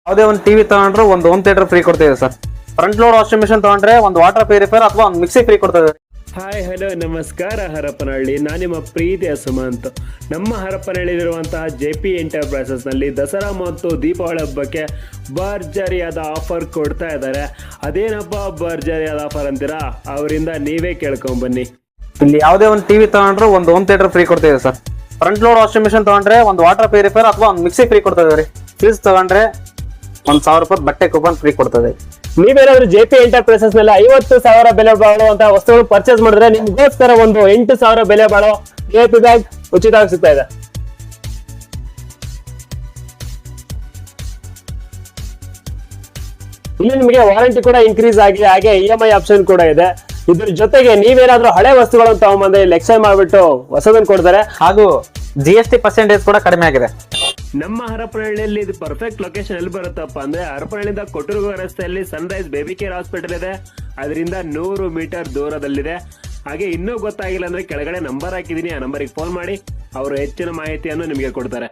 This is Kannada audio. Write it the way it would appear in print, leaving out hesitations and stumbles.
ಯಾವುದೇ ಒಂದು ಟಿವಿ ತಗೊಂಡ್ರೆ ಒಂದು ಹೋಮ್ ಥಿಯೇಟರ್ ಫ್ರೀ ಕೊಡ್ತಿದೆ sir. Front load washing machine ತಗೊಂಡ್ರೆ ಒಂದು ವಾಟರ್ ಪ್ಯೂರಿಫೈರ್ ಅಥವಾ ಒಂದು ಮಿಕ್ಸಿ ಫ್ರೀ ಕೊಡ್ತಿದೆ. ಹಾಯ್ ಹಲೋ ನಮಸ್ಕಾರ ಹರಪನಹಳ್ಳಿ, ನಾನು ನಿಮ್ಮ ಪ್ರೀತಿಯ ಸುಮಂತ್. ನಮ್ಮ ಹರಪನಹಳ್ಳಿಲಿರುವಂತಹ JP ಎಂಟರ್ಪ್ರೈಸಸ್ನಲ್ಲಿ ದಸರಾ ಮತ್ತು ದೀಪಾವಳಿ ಹಬ್ಬಕ್ಕೆ ಭರ್ಜರಿಯಾದ ಆಫರ್ ಕೊಡ್ತಾ ಇದ್ದಾರೆ. ಅದೇನಪ್ಪ ಭರ್ಜರಿಯಾದ ಆಫರ್ ಅಂತೀರಾ? ಅವರಿಂದ ನೀವೇ ಕೇಳ್ಕೊಂಬನ್ನಿ. ಇಲ್ಲಿ ಯಾವುದೇ ಒಂದು ಟಿವಿ ತಗೊಂಡ್ರೆ ಒಂದು ಹೋಮ್ ಥಿಯೇಟರ್ ಫ್ರೀ ಕೊಡ್ತಿದೆ sir. Front load washing machine ತಗೊಂಡ್ರೆ ಒಂದು ವಾಟರ್ ಪ್ಯೂರಿಫೈರ್ ಅಥವಾ ಒಂದು ಮಿಕ್ಸಿ ಫ್ರೀ ಕೊಡ್ತಿದೆ ರೀ. ಫ್ರಿಜ್ ತಗೊಂಡ್ರೆ 1,000 ರೂಪಾಯಿ ಬಟ್ಟೆ ಕೂಪನ್ ಫ್ರೀ ಕೊಡ್ತದೆ. ನೀವೇನಾದ್ರೂ JP ಎಂಟರ್ಪ್ರೈಸಸ್ ನಲ್ಲಿ 50,000 ಬೆಲೆ ಬಾಳುವಂತಹ ವಸ್ತುಗಳು ಪರ್ಚೇಸ್ ಮಾಡಿದ್ರೆ ನಿಮ್ಗೋಸ್ಕರ ಒಂದು 8,000 ಬೆಲೆ ಬಾಳೋ JP ಬ್ಯಾಗ್ ಉಚಿತವಾಗಿ ಸಿಗ್ತಾ ಇದೆ. ಇಲ್ಲಿ ನಿಮಗೆ ವಾರಂಟಿ ಕೂಡ ಇನ್ಕ್ರೀಸ್ ಆಗಿದೆ, ಹಾಗೆ EMI ಆಪ್ಷನ್ ಕೂಡ ಇದೆ. ಇದ್ರ ಜೊತೆಗೆ ನೀವೇನಾದ್ರೂ ಹಳೆ ವಸ್ತುಗಳನ್ನು ತಗೊಂಡ್ಬಂದ್ರೆ ಇಲ್ಲಿ ಎಕ್ಸ್ಚೇಂಜ್ ಮಾಡ್ಬಿಟ್ಟು ಹೊಸದನ್ನು ಕೊಡ್ತಾರೆ. ಹಾಗೂ GST ಪರ್ಸೆಂಟೇಜ್ ಕೂಡ ಕಡಿಮೆ ಆಗಿದೆ. ನಮ್ಮ ಹರಪನಹಳ್ಳಿಯಲ್ಲಿ ಇದು ಪರ್ಫೆಕ್ಟ್ ಲೊಕೇಶನ್ ಎಲ್ಲಿ ಬರುತ್ತಪ್ಪ ಅಂದ್ರೆ, ಹರಪನಹಳ್ಳಿಯಿಂದ ಕೊಟ್ಟೂರು ರಸ್ತೆಯಲ್ಲಿ ಸನ್ರೈಸ್ ಬೇಬಿ ಕೇರ್ ಹಾಸ್ಪಿಟಲ್ ಇದೆ, ಅದರಿಂದ 100 ಮೀಟರ್ ದೂರದಲ್ಲಿದೆ. ಹಾಗೆ ಇನ್ನೂ ಗೊತ್ತಾಗಿಲ್ಲ ಅಂದ್ರೆ ಕೆಳಗಡೆ ನಂಬರ್ ಹಾಕಿದೀನಿ, ಆ ನಂಬರಿಗೆ ಫೋನ್ ಮಾಡಿ, ಅವರು ಹೆಚ್ಚಿನ ಮಾಹಿತಿಯನ್ನು ನಿಮಗೆ ಕೊಡ್ತಾರೆ.